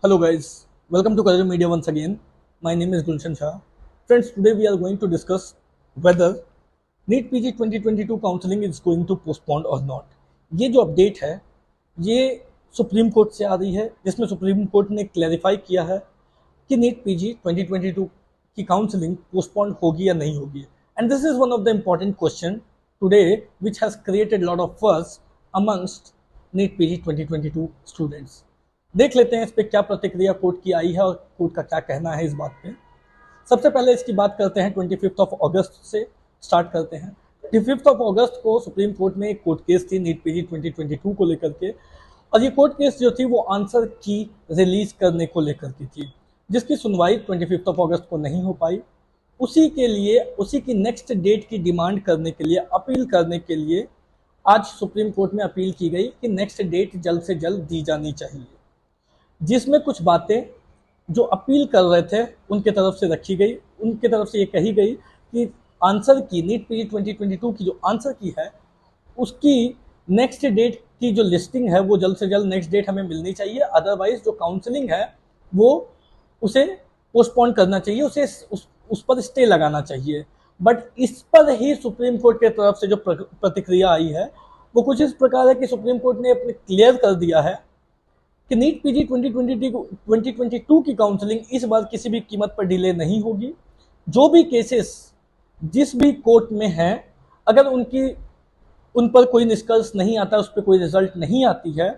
Hello guys, welcome to Career Media once again. My name is Gulshan Shah. Friends, today we are going to discuss whether NEET PG 2022 counselling is going to postpone or not. ये जो update है ये supreme court से आ रही है, जिसमें supreme court ने clarify किया है कि नीट पीजी 2022 की काउंसलिंग पोस्टपोन होगी या नहीं होगी. And this is one of the important question today which has created lot of फर्स अमंगस्ट नीट पीजी 2022 स्टूडेंट्स. देख लेते हैं इस पर क्या प्रतिक्रिया कोर्ट की आई है और कोर्ट का क्या कहना है इस बात पे. सबसे पहले इसकी बात करते हैं 25 अगस्त से स्टार्ट करते हैं. 25 अगस्त को सुप्रीम कोर्ट में एक कोर्ट केस थी नीट पीजी 2022 को लेकर के, और ये कोर्ट केस जो थी वो आंसर की रिलीज करने को लेकर की थी, जिसकी सुनवाई 25 अगस्त को नहीं हो पाई. उसी की नेक्स्ट डेट की डिमांड करने के लिए, अपील करने के लिए आज सुप्रीम कोर्ट में अपील की गई कि नेक्स्ट डेट जल्द से जल्द दी जानी चाहिए, जिसमें कुछ बातें जो अपील कर रहे थे उनके तरफ से रखी गई. उनके तरफ से ये कही गई कि आंसर की नीट पीजी 2022 की जो आंसर की है उसकी नेक्स्ट डेट की जो लिस्टिंग है वो जल्द से जल्द नेक्स्ट डेट हमें मिलनी चाहिए. अदरवाइज जो काउंसलिंग है वो उसे पोस्टपोन करना चाहिए, उसे उस पर स्टे लगाना चाहिए. बट इस पर ही सुप्रीम कोर्ट की तरफ से जो प्रतिक्रिया आई है वो कुछ इस प्रकार है कि सुप्रीम कोर्ट ने अपने क्लियर कर दिया है कि नीट पीजी 2022 की काउंसलिंग इस बार किसी भी कीमत पर डिले नहीं होगी. जो भी केसेस जिस भी कोर्ट में हैं, अगर उन पर कोई निष्कर्ष नहीं आता, उस पर कोई रिजल्ट नहीं आती है,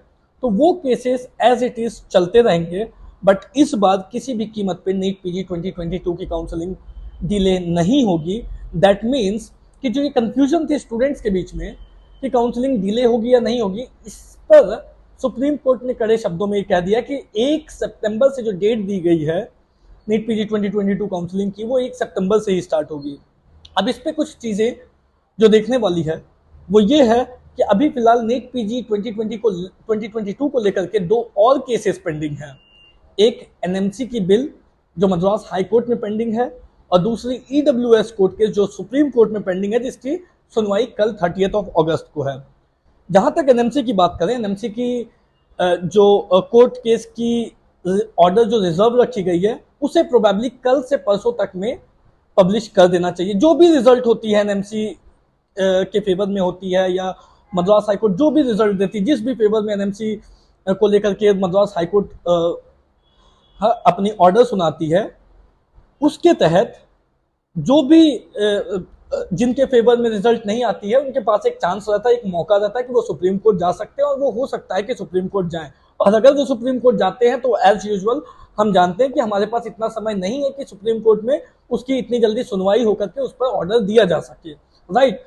तो वो केसेस एज इट इज चलते रहेंगे. बट इस बार किसी भी कीमत पे नीट पीजी 2022 की काउंसलिंग डिले नहीं होगी. दैट मीन्स कि जो ये कंफ्यूजन थी स्टूडेंट्स के बीच में कि काउंसलिंग डिले होगी या नहीं होगी, इस पर सुप्रीम कोर्ट ने कड़े शब्दों में कह दिया कि 1 सितंबर से जो डेट दी गई है नीट पीजी 2022 काउंसलिंग की, वो 1 सितंबर से ही स्टार्ट होगी. अब इस पे कुछ चीज़ें जो देखने वाली है वो ये है कि अभी फिलहाल नीट पीजी 2022 को लेकर के दो और केसेस पेंडिंग हैं. एक एनएमसी की बिल जो मद्रास हाई कोर्ट में पेंडिंग है, और दूसरी ईडब्ल्यूएस कोर्ट केस जो सुप्रीम कोर्ट में पेंडिंग है, जिसकी सुनवाई कल 30 अगस्त को है. जहां तक एनएमसी की बात करें, एनएमसी की जो कोर्ट केस की ऑर्डर जो रिजर्व रखी गई है उसे प्रोबेबली कल से परसों तक में पब्लिश कर देना चाहिए. जो भी रिजल्ट होती है एनएमसी के फेवर में होती है, या मद्रास हाईकोर्ट जो भी रिजल्ट देती है, जिस भी फेवर में एनएमसी को लेकर के मद्रास हाईकोर्ट अपनी ऑर्डर सुनाती है, उसके तहत जो भी जिनके फेवर में रिजल्ट नहीं आती है उनके पास एक चांस रहता है, एक मौका रहता है कि वो सुप्रीम कोर्ट जा सकते हैं, और वो हो सकता है कि सुप्रीम कोर्ट जाएं. और अगर वो सुप्रीम कोर्ट जाते हैं तो एज यूजुअल हम जानते हैं कि हमारे पास इतना समय नहीं है कि सुप्रीम कोर्ट में उसकी इतनी जल्दी सुनवाई होकर के उस पर ऑर्डर दिया जा सके, राइट.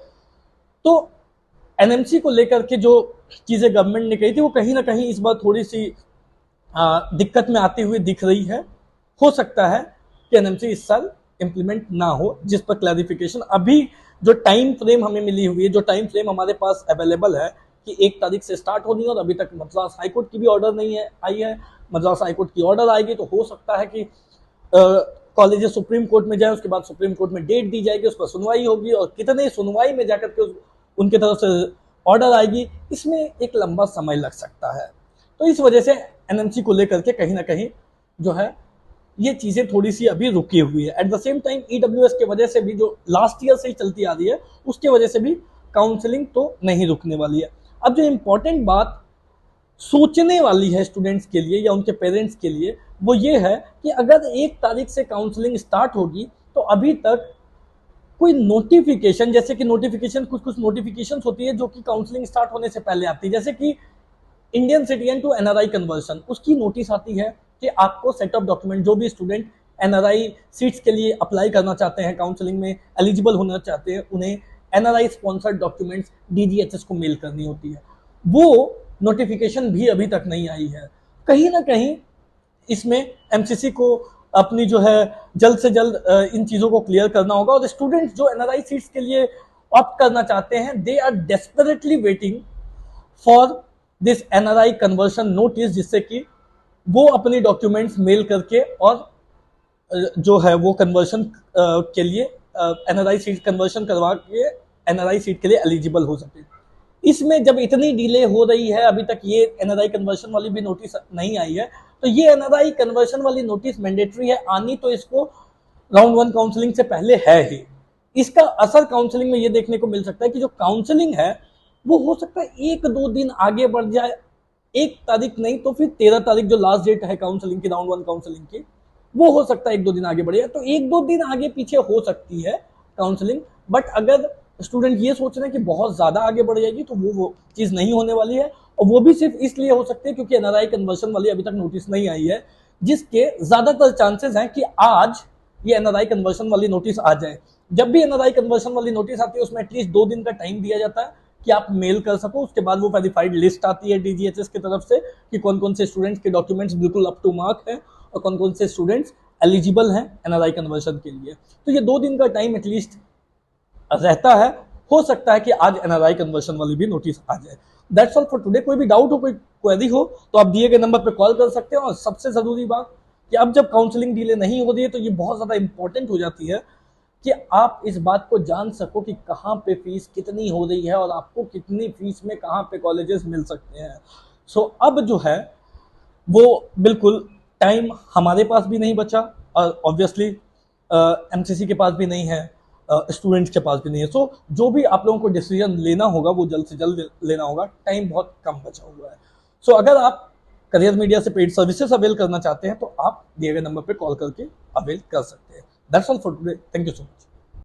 तो एनएमसी को लेकर के जो चीजें गवर्नमेंट ने कही थी वो कहीं ना कहीं इस बार थोड़ी सी दिक्कत में आती हुई दिख रही है. हो सकता है कि एनएमसी इस साल इंप्लीमेंट ना हो, जिस पर क्लैरिफिकेशन अभी जो टाइम फ्रेम हमें मिली हुई है, जो टाइम फ्रेम हमारे पास अवेलेबल है कि 1 तारीख से स्टार्ट होनी है, और अभी तक मद्रास हाईकोर्ट की भी ऑर्डर नहीं है आई है. मद्रास हाईकोर्ट की ऑर्डर आएगी तो हो सकता है कि कॉलेजेस सुप्रीम कोर्ट में जाए, उसके बाद सुप्रीम कोर्ट में डेट दी जाएगी, उस पर सुनवाई होगी, और कितने सुनवाई में जाकर के उनकी तरफ से ऑर्डर आएगी, इसमें एक लंबा समय लग सकता है. तो इस वजह से एनएमसी को लेकर के कहीं ना कहीं जो है ये चीजें थोड़ी सी अभी रुकी हुई है. At the same time EWS की वजह से भी, जो लास्ट ईयर से ही चलती आ रही है, उसके वजह से भी काउंसलिंग तो नहीं रुकने वाली है. अब जो इम्पोर्टेंट बात सोचने वाली है स्टूडेंट्स के लिए या उनके पेरेंट्स के लिए, वो ये है कि अगर 1 तारीख से काउंसलिंग स्टार्ट होगी तो अभी तक कोई नोटिफिकेशन, जैसे कि नोटिफिकेशन कुछ नोटिफिकेशन होती है जो कि काउंसलिंग स्टार्ट होने से पहले आती है, जैसे कि Indian citizen to NRI conversion, उसकी नोटिस आती है कि आपको सेट ऑफ डॉक्यूमेंट, जो भी स्टूडेंट एनआरआई सीट्स के लिए अप्लाई करना चाहते हैं, काउंसलिंग में एलिजिबल होना चाहते हैं, उन्हें एनआरआई स्पॉन्सर्ड डॉक्यूमेंट्स डीजीएचएस को मेल करनी होती है. वो नोटिफिकेशन भी अभी तक नहीं आई है. कहीं ना कहीं इसमें एमसीसी को अपनी जो है जल्द से जल्द इन चीज़ों को क्लियर करना होगा. और स्टूडेंट्स जो एनआरआई सीट्स के लिए ऑप्ट करना चाहते हैं, they are desperately waiting for this NRI conversion notice, जिससे कि वो अपनी डॉक्यूमेंट्स मेल करके और जो है वो कन्वर्शन के लिए एनआरआई सीट कन्वर्शन करवा के एनआरआई सीट के लिए एलिजिबल हो सके. इसमें जब इतनी डिले हो रही है, अभी तक ये एनआरआई कन्वर्शन वाली भी नोटिस नहीं आई है, तो ये एनआरआई कन्वर्शन वाली नोटिस मैंडेटरी है, आनी तो इसको राउंड 1 काउंसलिंग से पहले है ही। इसका असर काउंसलिंग में ये देखने को मिल सकता है कि जो काउंसलिंग है वो हो सकता है 1-2 दिन आगे बढ़ जाए, 1 तारीख नहीं तो फिर 13 तारीख जो लास्ट डेट है काउंसलिंग की, राउंड 1 काउंसलिंग की, वो हो सकता है 1-2 दिन आगे बढ़े, तो 1-2 दिन आगे पीछे हो सकती है काउंसलिंग। बट अगर स्टूडेंट ये सोच रहे हैं कि बहुत ज्यादा आगे बढ़ जाएगी तो वो चीज नहीं होने वाली है, और वो भी सिर्फ इसलिए हो सकती है क्योंकि एनआरआई कन्वर्शन वाली अभी तक नोटिस नहीं आई है, जिसके ज्यादातर चांसेस हैं कि आज ये एनआरआई कन्वर्शन वाली नोटिस आ जाए। जब भी एनआरआई कन्वर्शन वाली नोटिस आती है उसमें एटलीस्ट 2 दिन का टाइम दिया जाता है कि आप मेल कर सको, उसके बाद वो वेरीफाइड लिस्ट आती है डीजीएचएस की तरफ से कि कौन कौन से स्टूडेंट्स के डॉक्यूमेंट्स बिल्कुल अप टू मार्क है और कौन कौन से स्टूडेंट्स एलिजिबल हैं एनआरआई कन्वर्शन के लिए। तो ये 2 दिन का टाइम एटलीस्ट रहता है, हो सकता है कि आज एनआरआई कन्वर्शन वाली भी नोटिस आ जाए। That's all for today. कोई भी डाउट हो, कोई क्वेरी हो तो आप दिए गए नंबर पर कॉल कर सकते हैं। और सबसे जरूरी बात कि अब जब काउंसलिंग डिले नहीं हो रही है तो ये बहुत ज्यादा इंपॉर्टेंट हो जाती है कि आप इस बात को जान सको कि कहाँ पे फीस कितनी हो रही है और आपको कितनी फीस में कहाँ पे कॉलेजेस मिल सकते हैं। सो अब जो है वो बिल्कुल टाइम हमारे पास भी नहीं बचा और ऑब्वियसली एमसीसी के पास भी नहीं है, स्टूडेंट्स के पास भी नहीं है। सो जो भी आप लोगों को डिसीजन लेना होगा वो जल्द से जल्द लेना होगा, टाइम बहुत कम बचा हुआ है। सो अगर आप करियर मीडिया से पेड सर्विसेज अवेल करना चाहते हैं तो आप दिए गए नंबर पे कॉल करके अवेल कर सकते हैं। That's all for today. Thank you so much.